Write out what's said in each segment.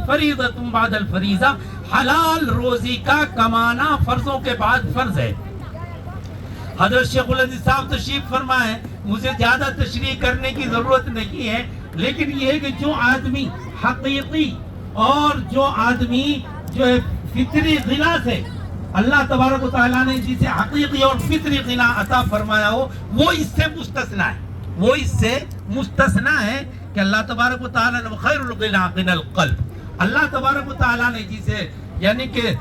فریضۃ بعد الفریضہ، حلال روزی کا کمانا فرضوں کے بعد فرض ہے۔ حضرت شیخ الحدیث صاحب تشریف فرمائے، مجھے زیادہ تشریح کرنے کی ضرورت نہیں ہے، لیکن یہ ہے کہ جو آدمی حقیقی اور جو آدمی جو ہے فطری غنا سے اللہ تبارک و تعالیٰ نے جسے حقیقی اور فطری غنا عطا فرمایا ہو، وہ اس سے مستثنا ہے، وہ اس سے مستثنا ہے کہ اللہ تبارک و تعالیٰ نے خیر الغنا غنا القلب، اللہ تبارک و تعالیٰ نے جسے یعنی کہ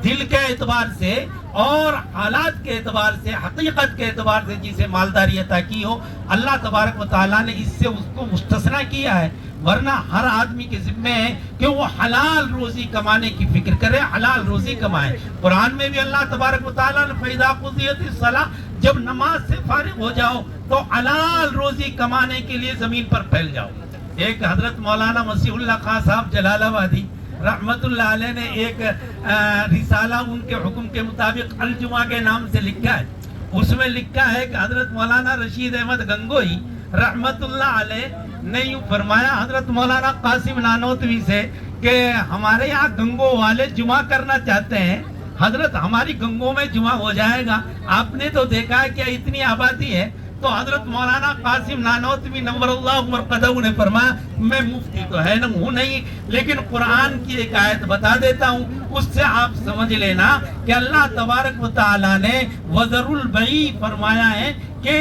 دل کے اعتبار سے اور حالات کے اعتبار سے، حقیقت کے اعتبار سے جسے مالداری عطا کی ہو، اللہ تبارک و تعالیٰ نے اس سے اس کو مستثنا کیا ہے، ورنہ ہر آدمی کے ذمہ ہے کہ وہ حلال روزی کمانے کی فکر کرے، حلال روزی کمائے۔ قرآن میں بھی اللہ تبارک و تعالیٰ نے فَإِذَا قُضِيَتِ الصَّلَاةُ، جب نماز سے فارغ ہو جاؤ تو حلال روزی کمانے کے لیے زمین پر پھیل جاؤ۔ ایک حضرت مولانا مسیح اللہ خان صاحب جلال آبادی رحمت اللہ علیہ نے ایک رسالہ ان کے حکم کے مطابق الجمعہ کے نام سے لکھا ہے، اس میں لکھا ہے کہ حضرت مولانا رشید احمد گنگوئی رحمت اللہ علیہ نے یوں فرمایا حضرت مولانا قاسم نانوتوی سے کہ ہمارے یہاں گنگو والے جمعہ کرنا چاہتے ہیں، حضرت ہماری گنگو میں جمعہ ہو جائے گا؟ آپ نے تو دیکھا ہے کہ اتنی آبادی ہے۔ تو حضرت مولانا قاسم نانوتوی نور اللہ مرقدہ نے فرمایا میں مفتی تو ہے نہ ہوں نہیں، لیکن قرآن کی ایک آیت بتا دیتا ہوں، اس سے آپ سمجھ لینا کہ اللہ تبارک و تعالیٰ نے وَذَرُ الْبَيْعَ فرمایا ہے کہ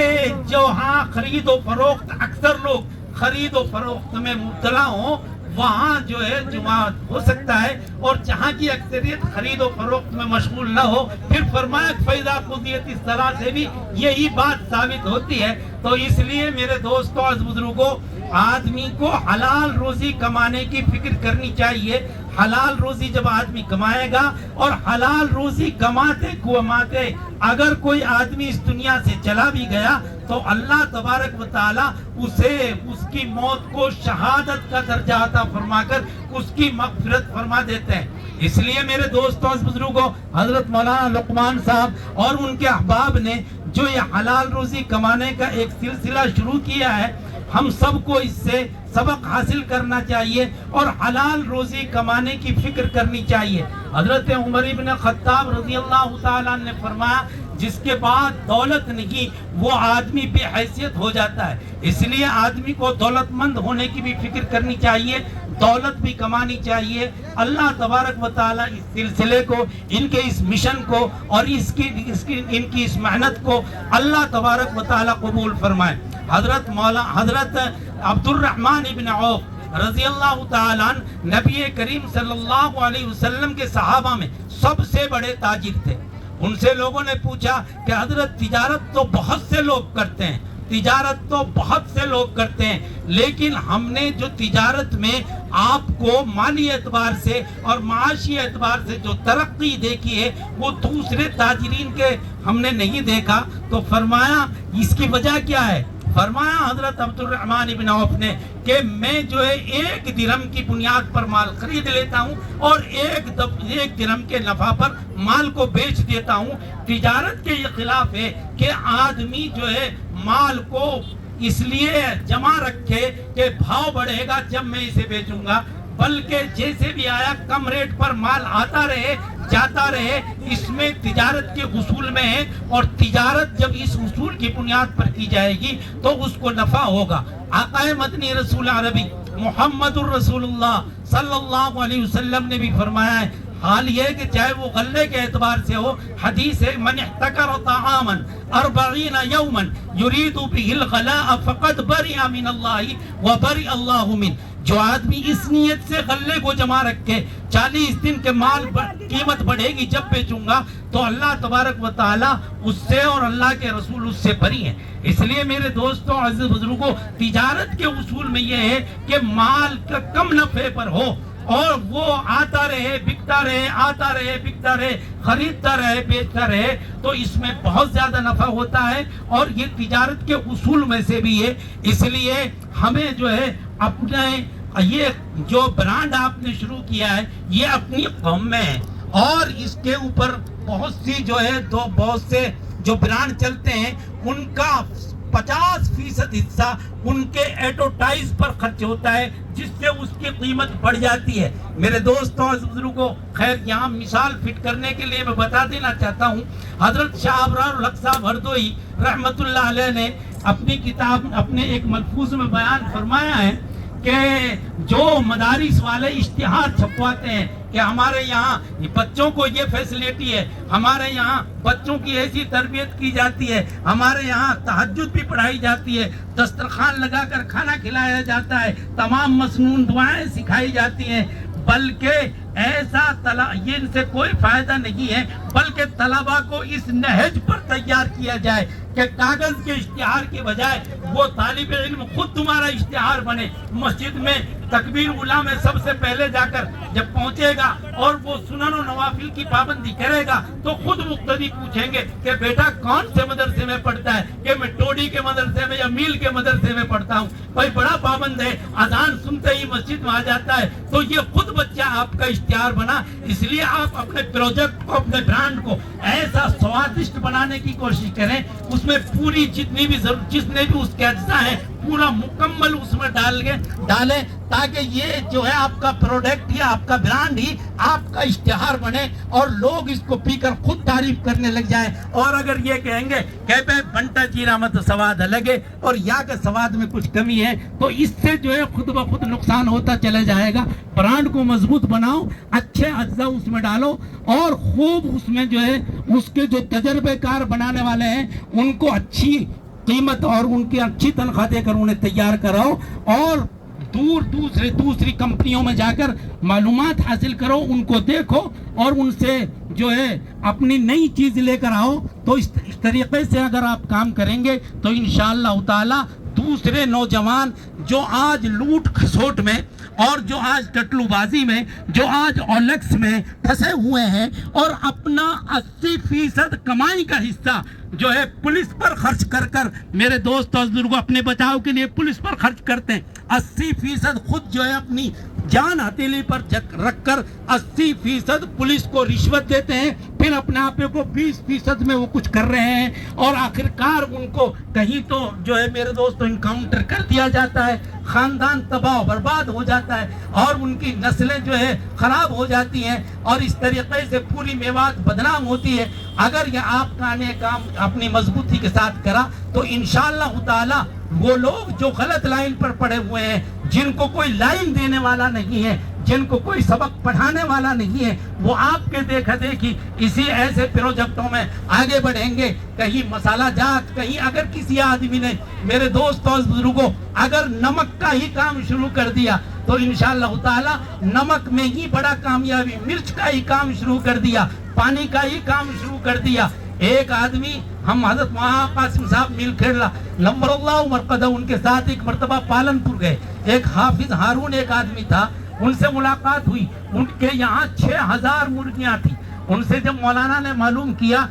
جو ہاں خرید و فروخت، اکثر لوگ خرید و فروخت میں مبتلا ہوں، وہاں جو ہے جمعہ ہو سکتا ہے، اور جہاں کی اکثریت خرید و فروخت میں مشغول نہ ہو، پھر فرمایا فَإِذَا قُضِيَتِ الصَّلَاةُ سے بھی یہی بات ثابت ہوتی ہے۔ تو اس لیے میرے دوستوں عزیز بزرگوں، آدمی کو حلال روزی کمانے کی فکر کرنی چاہیے۔ حلال روزی جب آدمی کمائے گا، اور حلال روزی کماتے کماتے اگر کوئی آدمی اس دنیا سے چلا بھی گیا تو اللہ تبارک و تعالیٰ اسے اس کی موت کو شہادت کا درجہ عطا فرما کر اس کی مغفرت فرما دیتے ہیں۔ اس لیے میرے دوستوں بزرگوں، حضرت مولانا لقمان صاحب اور ان کے احباب نے جو یہ حلال روزی کمانے کا ایک سلسلہ شروع کیا ہے، ہم سب کو اس سے سبق حاصل کرنا چاہیے اور حلال روزی کمانے کی فکر کرنی چاہیے۔ حضرت عمر بن خطاب رضی اللہ تعالیٰ نے فرمایا جس کے بعد دولت نہیں وہ آدمی بے حیثیت ہو جاتا ہے، اس لیے آدمی کو دولت مند ہونے کی بھی فکر کرنی چاہیے، دولت بھی کمانی چاہیے۔ اللہ تبارک و تعالیٰ اس سلسلے کو، ان کے اس مشن کو اور ان کی اس محنت کو اللہ تبارک و تعالیٰ قبول فرمائے۔ حضرت عبد الرحمن ابن عوف رضی اللہ تعالیٰ نبی کریم صلی اللہ علیہ وسلم کے صحابہ میں سب سے بڑے تاجر تھے۔ ان سے لوگوں نے پوچھا کہ حضرت تجارت تو بہت سے لوگ کرتے ہیں، تجارت تو بہت سے لوگ کرتے ہیں، لیکن ہم نے جو تجارت میں آپ کو مالی اعتبار سے اور معاشی اعتبار سے جو ترقی دیکھی ہے وہ دوسرے تاجرین کے ہم نے نہیں دیکھا۔ تو فرمایا اس کی وجہ کیا ہے؟ فرمایا حضرت عبد الرحمن ابن عوف نے کہ میں جو ہے 1 درہم کی بنیاد پر مال خرید لیتا ہوں اور 1 درہم کے نفع پر مال کو بیچ دیتا ہوں۔ تجارت کے یہ خلاف ہے کہ آدمی جو ہے مال کو اس لیے جمع رکھے کہ بھاؤ بڑھے گا جب میں اسے بیچوں گا، بلکہ جیسے بھی آیا کم ریٹ پر مال آتا رہے جاتا رہے، اس میں تجارت کے اصول میں ہے، اور تجارت جب اس اصول کی بنیاد پر کی جائے گی تو اس کو نفع ہوگا۔ آقا مدنی رسول عربی محمد الرسول اللہ صلی اللہ علیہ وسلم نے بھی فرمایا ہے، حال یہ ہے کہ چاہے وہ غلے کے اعتبار سے ہو، حدیث ہے من احتکر طعاما 40 یوما یرید بہ الغلاء فقد برئ من اللہ وبرئ اللہ منہ۔ جو آدمی اس نیت سے غلے کو جمع رکھے 40 دن کے مال قیمت بڑھے گی جب بیچوں گا تو اللہ تبارک و تعالیٰ اس سے اور اللہ کے رسول اس سے بری ہیں۔ اس لیے میرے دوستوں عزیز بزرگوں، تجارت کے اصول میں یہ ہے کہ مال کا کم نفع پر ہو اور وہ آتا رہے بکتا رہے، آتا رہے بکتا رہے، خریدتا رہے بیچتا رہے، تو اس میں بہت زیادہ نفع ہوتا ہے اور یہ تجارت کے اصول میں سے بھی ہے۔ اس لیے ہمیں جو ہے اپنے یہ جو برانڈ آپ نے شروع کیا ہے یہ اپنی قوم میں ہے، اور اس کے اوپر بہت سی جو ہے بہت سے جو برانڈ چلتے ہیں ان کا 50% حصہ ان کے ایڈورٹائز پر خرچ ہوتا ہے، جس سے اس کی قیمت بڑھ جاتی ہے۔ میرے دوستوں اور بزرگوں، خیر یہاں مثال فٹ کرنے کے لیے میں بتا دینا چاہتا ہوں، حضرت شاہ ابرار الحق صاحب ہردوئی رحمت اللہ علیہ نے اپنی کتاب اپنے ایک ملفوظ میں بیان فرمایا ہے کہ جو مدارس والے اشتہار چھپواتے ہیں کہ ہمارے یہاں بچوں کو یہ فیسلٹی ہے، ہمارے یہاں بچوں کی ایسی تربیت کی جاتی ہے، ہمارے یہاں تہجد بھی پڑھائی جاتی ہے، دسترخوان لگا کر کھانا کھلایا جاتا ہے، تمام مسنون دعائیں سکھائی جاتی ہیں، بلکہ ایسا یہ ان سے کوئی فائدہ نہیں ہے، بلکہ طلبہ کو اس نہج پر تیار کیا جائے کہ کاغذ کے اشتہار کے بجائے وہ طالب علم خود تمہارا اشتہار بنے، مسجد میں تکبیر اولیٰ میں سب سے پہلے جا کر جب پہنچے گا اور وہ سنن و نوافل کی پابندی کرے گا تو خود مقتدی پوچھیں گے کہ بیٹا کون سے مدرسے میں پڑھتا ہے، کہ میں ٹوڈی کے مدرسے میں یا میل کے مدرسے میں پڑھتا ہوں، بھائی بڑا پابند ہے، اذان سنتے ہی مسجد میں آ جاتا ہے، تو یہ خود بچہ آپ کا اشتہار بنا۔ اس لیے آپ اپنے پروجیکٹ کو، اپنے برانڈ کو ایسا سوادشٹ بنانے کی کوشش کریں، اس میں پوری جتنے بھی اس کے اجزاء ہیں پورا مکمل اس میں ڈالیں تاکہ یہ جو ہے آپ کا پروڈکٹ یا آپ کا برانڈ ہی آپ کا اشتہار بنے اور لوگ اس کو پی کر خود تعریف کرنے لگ جائیں۔ اور اگر یہ کہیں گے کہ بے بنٹا جیرا مت سواد الگ ہے اور یا کہ سواد میں کچھ کمی ہے، تو اس سے جو ہے خود بخود نقصان ہوتا چلا جائے گا۔ برانڈ کو مضبوط بناؤ، اچھے اجزاء اس میں ڈالو اور خوب اس میں جو ہے اس کے جو تجربے کار بنانے والے ہیں ان کو اچھی قیمت اور ان کی اچھی تنخواہ دے کر انہیں تیار کراؤ، اور دوسری کمپنیوں میں جا کر معلومات حاصل کرو، ان کو دیکھو اور ان سے جو ہے اپنی نئی چیز لے کر آؤ۔ تو اس طریقے سے اگر آپ کام کریں گے تو انشاءاللہ تعالی دوسرے نوجوان جو آج لوٹ کھسوٹ میں اور جو آج ٹٹلو بازی میں، جو آج اولیکس میں پھنسے ہوئے ہیں اور اپنا 80% کمائی کا حصہ جو ہے پولیس پر خرچ کر میرے دوست اور بزرگوں اپنے بچاؤ کے لیے پولیس پر خرچ کرتے ہیں، 80% خود جو ہے اپنی جان ہتھیلی پر رکھ کر 80% پولیس کو رشوت دیتے ہیں، پھر اپنے آپ کو 20% میں وہ کچھ کر رہے ہیں اور آخرکار ان کو کہیں تو جو ہے میرے دوست انکاؤنٹر کر دیا جاتا ہے، خاندان تباہ و برباد ہو جاتا ہے اور ان کی نسلیں جو ہے خراب ہو جاتی ہیں اور اس طریقے سے پوری میوات بدنام ہوتی ہے۔ اگر یہ آپ کا نے کام اپنی مضبوطی کے ساتھ کرا تو انشاءاللہ تعالی وہ لوگ جو غلط لائن پر پڑے ہوئے ہیں، جن کو کوئی لائن دینے والا نہیں ہے، جن کو کوئی سبق پڑھانے والا نہیں ہے، وہ آپ کے دیکھا دیکھی اسی ایسے پروجیکٹوں میں آگے بڑھیں گے۔ کہیں مسالہ جات، کہیں اگر کسی آدمی نے میرے دوست اور بزرگوں اگر نمک کا ہی کام شروع کر دیا تو انشاءاللہ تعالی نمک میں ہی بڑا کامیابی، مرچ کا ہی کام شروع کر دیا، پانی کا ہی کام شروع کر دیا۔ ایک آدمی، ہم حضرت وہاں قاسم صاحب میل کھیڑلا نمبر اللہ مرقدہ ان کے ساتھ ایک مرتبہ پالنپور گئے، ایک حافظ ہارون ایک آدمی تھا، ان سے ملاقات ہوئی، ان کے یہاں 6000 مرغیاں تھیں۔ ان سے جب مولانا نے معلوم کیا